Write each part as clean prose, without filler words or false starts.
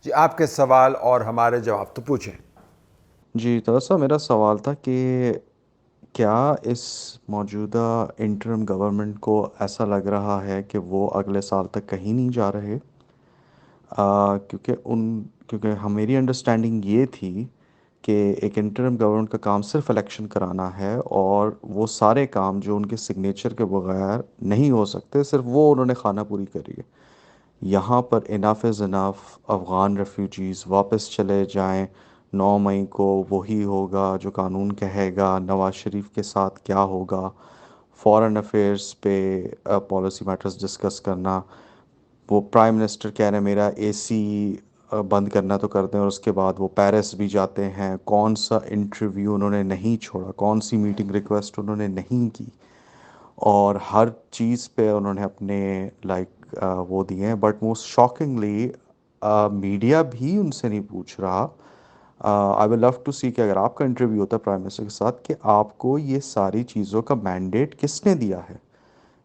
جی آپ کے سوال اور ہمارے جواب تو پوچھیں۔ جی تو صاحب میرا سوال تھا کہ کیا اس موجودہ انٹرم گورنمنٹ کو ایسا لگ رہا ہے کہ وہ اگلے سال تک کہیں نہیں جا رہے؟ کیونکہ میری انڈرسٹینڈنگ یہ تھی کہ ایک انٹرم گورنمنٹ کا کام صرف الیکشن کرانا ہے، اور وہ سارے کام جو ان کے سگنیچر کے بغیر نہیں ہو سکتے صرف وہ انہوں نے خانہ پوری کری ہے۔ یہاں پر اناف از اناف، افغان ریفیوجیز واپس چلے جائیں، 9 مئی کو وہی ہوگا جو قانون کہے گا، نواز شریف کے ساتھ کیا ہوگا، فارن افیئرس پہ پالیسی میٹرز ڈسکس کرنا، وہ پرائم منسٹر کہہ رہے ہیں میرا اے سی بند کرنا تو کر دیں، اور اس کے بعد وہ پیرس بھی جاتے ہیں، کون سا انٹرویو انہوں نے نہیں چھوڑا، کون سی میٹنگ ریکویسٹ انہوں نے نہیں کی، اور ہر چیز پہ انہوں نے اپنے لائک وہ دیے ہیں، بٹ موسٹ شاکنگلی میڈیا بھی ان سے نہیں پوچھ رہا۔ آئی ول لو ٹو سی کہ اگر آپ کا انٹرویو ہوتا ہے پرائم منسٹر کے ساتھ، کہ آپ کو یہ ساری چیزوں کا مینڈیٹ کس نے دیا ہے؟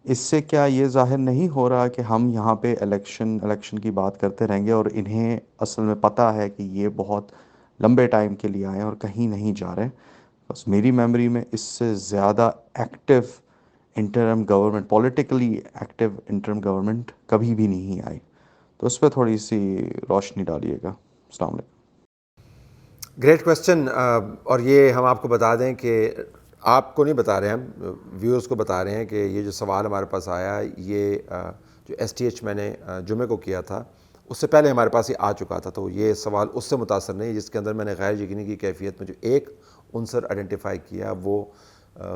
اس سے کیا یہ ظاہر نہیں ہو رہا کہ ہم یہاں پہ الیکشن کی بات کرتے رہیں گے، اور انہیں اصل میں پتہ ہے کہ یہ بہت لمبے ٹائم کے لیے آئے ہیں اور کہیں نہیں جا رہے؟ بس میری میموری میں اس سے زیادہ active interim government, politically active interim government کبھی بھی نہیں آئی، تو اس پہ تھوڑی سی روشنی ڈالیے گا۔ السلام علیکم۔ گریٹ کویسچن، اور یہ ہم آپ کو بتا دیں کہ آپ کو نہیں بتا رہے ہیں، ہم ویورز کو بتا رہے ہیں کہ یہ جو سوال ہمارے پاس آیا، یہ جو ایس ٹی ایچ میں نے جمعے کو کیا تھا اس سے پہلے ہمارے پاس یہ آ چکا تھا، تو یہ سوال اس سے متاثر نہیں، جس کے اندر میں نے غیر یقینی کی کیفیت میں جو ایک عنصر آئیڈینٹیفائی کیا، وہ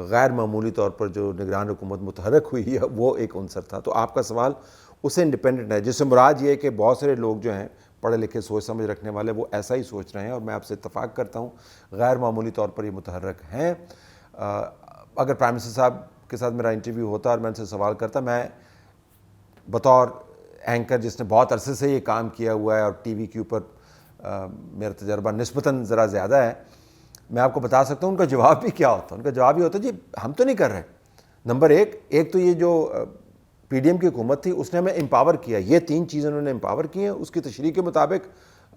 غیر معمولی طور پر جو نگران حکومت متحرک ہوئی ہے وہ ایک عنصر تھا۔ تو آپ کا سوال اس سے انڈیپینڈنٹ ہے، جس سے مراد یہ ہے کہ بہت سارے لوگ جو ہیں پڑھے لکھے سوچ سمجھ رکھنے والے، وہ ایسا ہی سوچ رہے ہیں، اور میں آپ سے اتفاق کرتا ہوں غیر معمولی طور پر یہ متحرک ہیں۔ اگر پرائم منسٹر صاحب کے ساتھ میرا انٹرویو ہوتا اور میں ان سے سوال کرتا، میں بطور اینکر جس نے بہت عرصے سے یہ کام کیا ہوا ہے اور ٹی وی کے اوپر میرا تجربہ نسبتاً ذرا زیادہ ہے، میں آپ کو بتا سکتا ہوں ان کا جواب بھی کیا ہوتا ہے۔ ان کا جواب یہ ہوتا ہے جی ہم تو نہیں کر رہے۔ نمبر ایک تو یہ جو پی ڈی ایم کی حکومت تھی اس نے ہمیں امپاور کیا، یہ 3 چیزیں انہوں نے امپاور کی ہیں، اس کی تشریح کے مطابق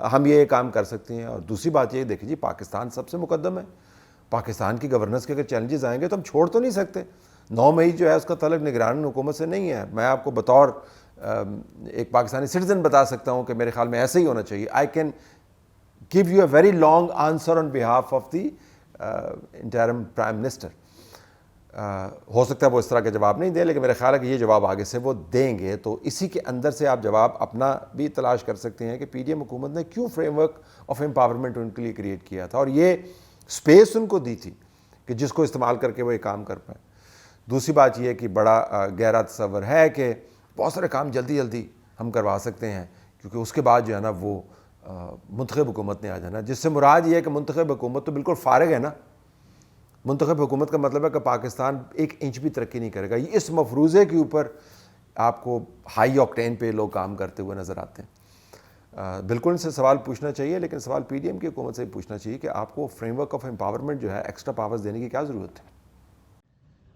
ہم یہ کام کر سکتے ہیں۔ اور دوسری بات یہ دیکھیں جی پاکستان سب سے مقدم ہے، پاکستان کی گورننس کے اگر چیلنجز آئیں گے تو ہم چھوڑ تو نہیں سکتے۔ 9 مئی جو ہے اس کا تعلق نگران حکومت سے نہیں ہے، میں آپ کو بطور ایک پاکستانی سٹیزن بتا سکتا ہوں کہ میرے خیال میں ایسے ہی ہونا چاہیے۔ I can give you a very long answer on behalf of the interim prime minister۔ ہو سکتا ہے وہ اس طرح کے جواب نہیں دیں، لیکن میرا خیال ہے کہ یہ جواب آگے سے وہ دیں گے، تو اسی کے اندر سے آپ جواب اپنا بھی تلاش کر سکتے ہیں کہ پی ڈی ایم حکومت نے کیوں فریم ورک آف امپاورمنٹ ان کے لیے کریٹ کیا تھا، اور یہ اسپیس ان کو دی تھی کہ جس کو استعمال کر کے وہ یہ کام کر پائیں۔ دوسری بات یہ ہے کہ بڑا گہرا تصور ہے کہ بہت سارے کام جلدی جلدی ہم کروا سکتے ہیں، کیونکہ اس کے بعد جو ہے نا وہ منتخب حکومت نے آ جانا، جس سے مراد یہ ہے کہ منتخب حکومت تو بالکل فارغ ہے نا۔ منتخب حکومت کا مطلب ہے کہ پاکستان 1 انچ بھی ترقی نہیں کرے گا۔ اس مفروضے کے اوپر آپ کو ہائی آکٹین پہ لوگ کام کرتے ہوئے نظر آتے ہیں۔ بالکل ان سے سوال پوچھنا چاہیے، لیکن سوال پی ڈی ایم کی حکومت سے ہی پوچھنا چاہیے کہ آپ کو فریم ورک آف امپاورمنٹ جو ہے ایکسٹرا پاورز دینے کی کیا ضرورت ہے۔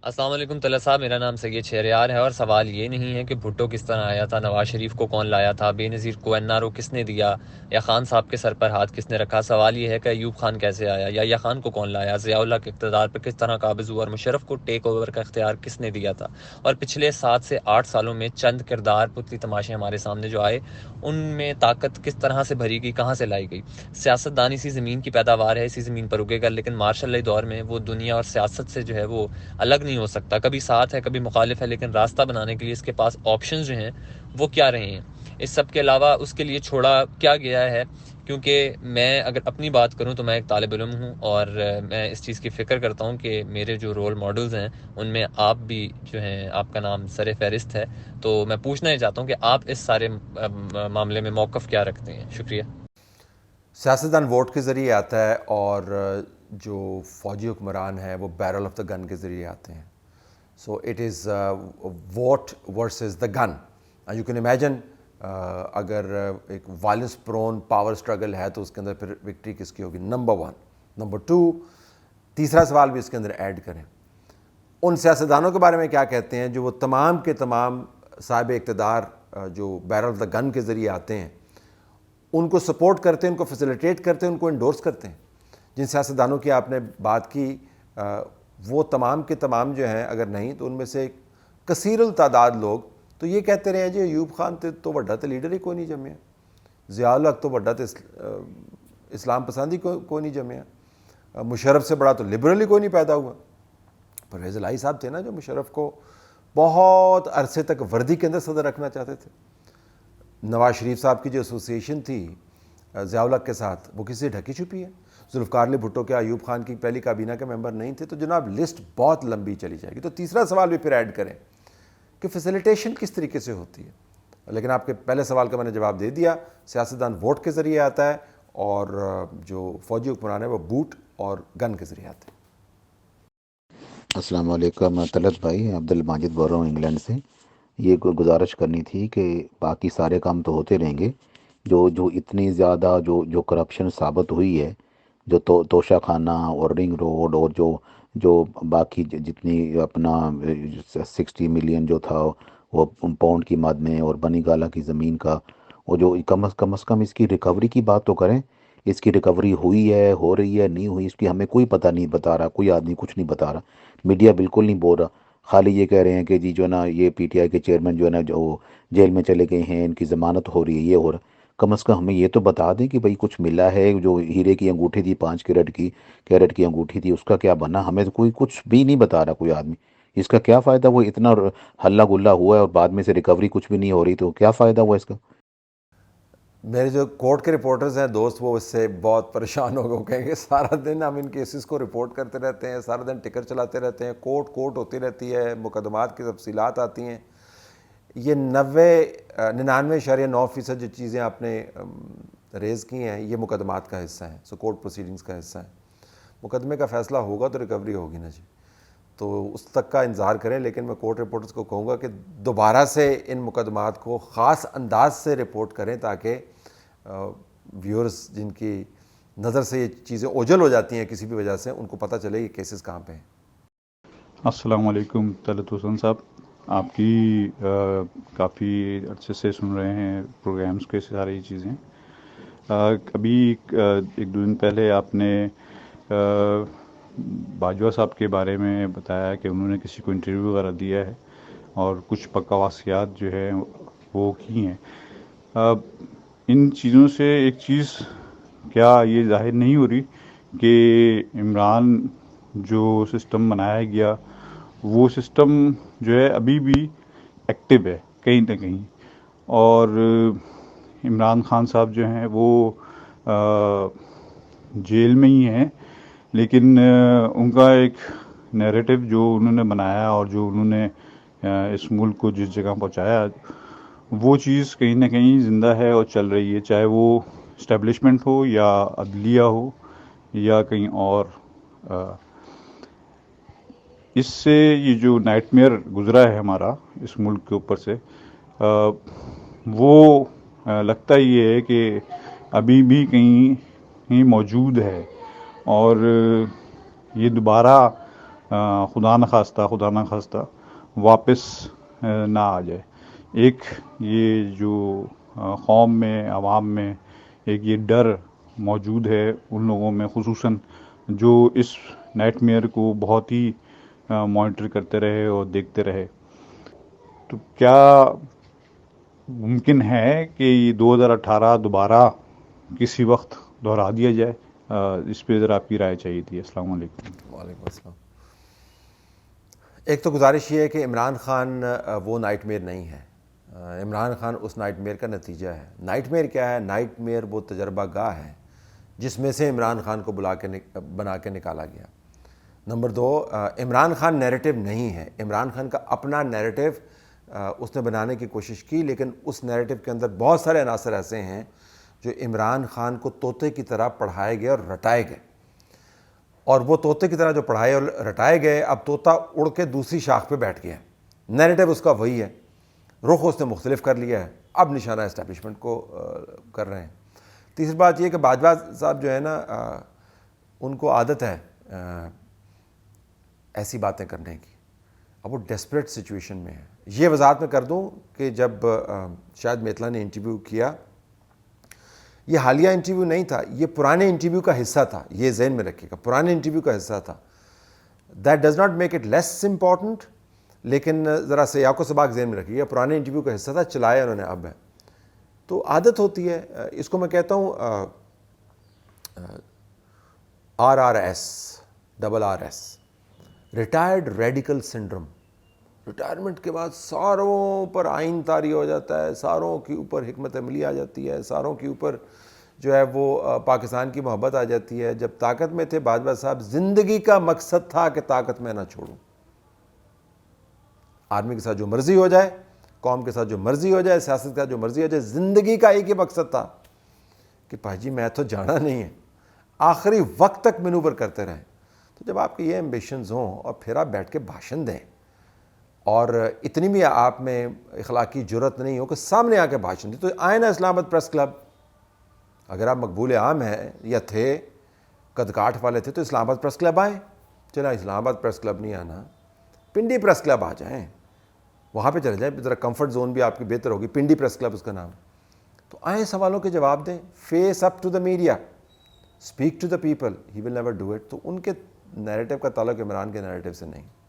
السلام علیکم طلعت صاحب، میرا نام سید شہریار ہے، اور سوال یہ نہیں ہے کہ بھٹو کس طرح آیا تھا، نواز شریف کو کون لایا تھا، بے نظیر کو این آر او کس نے دیا، یا خان صاحب کے سر پر ہاتھ کس نے رکھا۔ سوال یہ ہے کہ ایوب خان کیسے آیا، یا خان کو کون لایا، ضیاء اللہ کے اقتدار پر کس طرح قابض ہوا، اور مشرف کو ٹیک اوور کا اختیار کس نے دیا تھا، اور پچھلے 7 سے 8 سالوں میں چند کردار پتلی تماشے ہمارے سامنے جو آئے، ان میں طاقت کس طرح سے بھری گئی، کہاں سے لائی گئی۔ سیاست دان اسی زمین کی پیداوار ہے، اسی زمین پر اگے گا، لیکن مارشل لاء دور میں وہ دنیا اور سیاست سے جو ہے وہ الگ نہیں ہو سکتا، کبھی ساتھ ہے کبھی مخالف ہے، لیکن راستہ بنانے کے لیے اس کے پاس آپشنز جو ہیں وہ کیا رہے ہیں، اس سب کے علاوہ اس کے لیے چھوڑا کیا گیا ہے۔ کیونکہ میں اگر اپنی بات کروں تو میں ایک طالب علم ہوں، اور میں اس چیز کی فکر کرتا ہوں کہ میرے جو رول ماڈلز ہیں ان میں آپ بھی جو ہیں، آپ کا نام سر فہرست ہے، تو میں پوچھنا یہ چاہتا ہوں کہ آپ اس سارے معاملے میں موقف کیا رکھتے ہیں۔ شکریہ۔ سیاستدان ووٹ کے ذریعے آتا ہے، اور جو فوجی حکمران ہیں وہ بیرل آف دا گن کے ذریعے آتے ہیں۔ So it is vote versus the gun. You can imagine اگر ایک وائلنس پرون پاور اسٹرگل ہے تو اس کے اندر پھر وکٹری کس کی ہوگی، نمبر 1۔ نمبر 2، تیسرا سوال بھی اس کے اندر ایڈ کریں، ان سیاستدانوں کے بارے میں کیا کہتے ہیں جو وہ تمام کے تمام صاحب اقتدار جو بیرل آف دا گن کے ذریعے آتے ہیں، ان کو سپورٹ کرتے ہیں, ان کو فیسیلیٹیٹ کرتے ہیں, ان کو انڈورس کرتے ہیں. جن سیاستدانوں کی آپ نے بات کی وہ تمام کے تمام جو ہیں, اگر نہیں تو ان میں سے کثیر التعداد لوگ تو یہ کہتے رہے ہیں جی ایوب خان تو وڈا تو لیڈر ہی کوئی نہیں جمیا, ضیاء الحق تو وڈا تو اسلام پسندی کوئی نہیں جمیا, مشرف سے بڑا تو لبرل ہی کوئی نہیں پیدا ہوا. پرویز الہی صاحب تھے نا جو مشرف کو بہت عرصے تک وردی کے اندر صدر رکھنا چاہتے تھے. نواز شریف صاحب کی جو ایسوسیشن تھی ضیاء الحق کے ساتھ وہ کسی سے ڈھکی چھپی ہے. ذوالفقار علی بھٹو کیا ایوب خان کی پہلی کابینہ کے ممبر نہیں تھے؟ تو جناب لسٹ بہت لمبی چلی جائے گی. تو تیسرا سوال بھی پھر ایڈ کریں کہ فیسیلیٹیشن کس طریقے سے ہوتی ہے. لیکن آپ کے پہلے سوال کا میں نے جواب دے دیا, سیاستدان ووٹ کے ذریعے آتا ہے اور جو فوجی حکمران ہے وہ بوٹ اور گن کے ذریعے آتے ہیں. السلام علیکم طلعت بھائی, عبد الماجد بول رہا ہوں انگلینڈ سے. یہ کوئی گزارش کرنی تھی کہ باقی سارے کام تو ہوتے رہیں گے, جو اتنی زیادہ جو کرپشن ثابت ہوئی ہے, جو توشہ خانہ اور رنگ روڈ اور جو باقی جتنی اپنا 60 ملین جو تھا وہ پاؤنڈ کی مد میں, اور بنی گالہ کی زمین کا, وہ جو کم از کم اس کی ریکوری کی بات تو کریں. اس کی ریکوری ہوئی ہے, ہو رہی ہے, نہیں ہوئی, اس کی ہمیں کوئی پتہ نہیں بتا رہا, کوئی آدمی کچھ نہیں بتا رہا, میڈیا بالکل نہیں بول رہا. خالی یہ کہہ رہے ہیں کہ جی جو ہے نا یہ پی ٹی آئی کے چیئرمین جو ہے نا جو جیل میں چلے گئے ہیں, ان کی ضمانت ہو رہی ہے, یہ ہو رہا. کم از کم ہمیں یہ تو بتا دیں کہ بھئی کچھ ملا ہے. جو ہیرے کی انگوٹھی تھی 5 کیرٹ کی انگوٹھی تھی, اس کا کیا بنا؟ ہمیں تو کوئی کچھ بھی نہیں بتا رہا کوئی آدمی. اس کا کیا فائدہ؟ وہ اتنا ہلہ گلا ہوا ہے اور بعد میں سے ریکوری کچھ بھی نہیں ہو رہی, تو کیا فائدہ ہوا اس کا؟ میرے جو کورٹ کے رپورٹرز ہیں دوست, وہ اس سے بہت پریشان ہو گئے, کہیں گے سارا دن ہم ان کیسز کو رپورٹ کرتے رہتے ہیں, سارا دن ٹکر چلاتے رہتے ہیں, کورٹ ہوتی رہتی ہے, مقدمات کی تفصیلات آتی ہیں. یہ 99.9% جو چیزیں آپ نے ریز کی ہیں یہ مقدمات کا حصہ ہیں, سو کورٹ پروسیڈنگز کا حصہ ہیں. مقدمے کا فیصلہ ہوگا تو ریکوری ہوگی نا جی, تو اس تک کا انتظار کریں. لیکن میں کورٹ رپورٹرز کو کہوں گا کہ دوبارہ سے ان مقدمات کو خاص انداز سے رپورٹ کریں تاکہ ویورز جن کی نظر سے یہ چیزیں اوجھل ہو جاتی ہیں کسی بھی وجہ سے, ان کو پتہ چلے یہ کیسز کہاں پہ ہیں. السلام علیکم طلعت حسن صاحب, آپ کی کافی عرصے سے سن رہے ہیں پروگرامز کے ساری چیزیں. ابھی ایک دو دن پہلے آپ نے باجوہ صاحب کے بارے میں بتایا کہ انہوں نے کسی کو انٹرویو وغیرہ دیا ہے اور کچھ بکواسیات جو ہے وہ کی ہیں. ان چیزوں سے ایک چیز کیا یہ ظاہر نہیں ہو رہی کہ عمران جو سسٹم بنایا گیا وہ سسٹم جو ہے ابھی بھی ایکٹیو ہے کہیں نہ کہیں, اور عمران خان صاحب جو ہیں وہ جیل میں ہی ہیں, لیکن ان کا ایک نیریٹو جو انہوں نے بنایا اور جو انہوں نے اس ملک کو جس جگہ پہنچایا, وہ چیز کہیں نہ کہیں زندہ ہے اور چل رہی ہے, چاہے وہ اسٹیبلشمنٹ ہو یا عدلیہ ہو یا کہیں اور. اس سے یہ جو نائٹ میئر گزرا ہے ہمارا اس ملک کے اوپر سے, وہ لگتا یہ ہے کہ ابھی بھی کہیں موجود ہے, اور یہ دوبارہ خدا نخواستہ واپس نہ آ جائے. ایک یہ جو قوم میں, عوام میں ایک یہ ڈر موجود ہے ان لوگوں میں, خصوصاً جو اس نائٹ میئر کو بہت ہی مانیٹر کرتے رہے اور دیکھتے رہے. تو کیا ممکن ہے کہ یہ 2018 دوبارہ کسی وقت دہرا دیا جائے؟ اس پہ ذرا آپ کی رائے چاہیے تھی. السلام علیکم. وعلیکم السلام. ایک تو گزارش یہ ہے کہ عمران خان وہ نائٹ میئر نہیں ہے, عمران خان اس نائٹ میئر کا نتیجہ ہے. نائٹ میئر کیا ہے؟ نائٹ میئر وہ تجربہ گاہ ہے جس میں سے عمران خان کو بنا کے نکالا گیا. نمبر 2, عمران خان نیریٹو نہیں ہے. عمران خان کا اپنا نیریٹو اس نے بنانے کی کوشش کی, لیکن اس نیریٹو کے اندر بہت سارے عناصر ایسے ہیں جو عمران خان کو طوطے کی طرح پڑھائے گئے اور رٹائے گئے, اور وہ طوطے کی طرح جو پڑھائے اور رٹائے گئے, اب طوطا اڑ کے دوسری شاخ پہ بیٹھ گیا ہے. نیریٹو اس کا وہی ہے, رخ اس نے مختلف کر لیا ہے, اب نشانہ اسٹیبلشمنٹ کو کر رہے ہیں. تیسری بات یہ کہ باجوہ صاحب جو ہے نا, ان کو عادت ہے ایسی باتیں کرنے کی. اب وہ ڈیسپریٹ سچویشن میں ہے. یہ وضاحت میں کر دوں کہ جب شاید میتلا نے انٹرویو کیا, یہ حالیہ انٹرویو نہیں تھا, یہ پرانے انٹرویو کا حصہ تھا, یہ ذہن میں رکھیے گا, پرانے انٹرویو کا حصہ تھا. That does not make it less important, لیکن ذرا سیاق و سباق ذہن میں رکھیے گا, پرانے انٹرویو کا حصہ تھا, چلایا انہوں نے اب ہے. تو عادت ہوتی ہے, اس کو میں کہتا ہوں RRS, RRS, retired radical syndrome. Retirement کے بعد ساروں پر آئین طاری ہو جاتا ہے, ساروں کے اوپر حکمت عملی آ جاتی ہے, ساروں کے اوپر جو ہے وہ پاکستان کی محبت آ جاتی ہے. جب طاقت میں تھے باجوہ صاحب, زندگی کا مقصد تھا کہ طاقت میں نہ چھوڑوں, آرمی کے ساتھ جو مرضی ہو جائے, قوم کے ساتھ جو مرضی ہو جائے, سیاست کے ساتھ جو مرضی ہو جائے, زندگی کا ایک ہی مقصد تھا کہ بھائی جی میں تو جانا نہیں ہے, آخری وقت تک مینوور کرتے رہیں. تو جب آپ کے یہ ایمبیشنز ہوں اور پھر آپ بیٹھ کے بھاشن دیں, اور اتنی بھی آپ میں اخلاقی جرت نہیں ہو کہ سامنے آ کے بھاشن دیں, تو آئیں نا اسلام آباد پریس کلب. اگر آپ مقبول عام ہیں یا تھے, قد کاٹھ والے تھے, تو اسلام آباد پریس کلب آئیں. چلا اسلام آباد پریس کلب نہیں آنا, پنڈی پریس کلب آ جائیں, وہاں پہ چلے جائیں, ذرا کمفرٹ زون بھی آپ کی بہتر ہوگی. پنڈی پریس کلب اس کا نام. تو آئیں, سوالوں کے جواب دیں, face up to the media, speak to the people. He will never do it. تو ان کے نیریٹو کا تعلق عمران کے نیریٹو سے نہیں.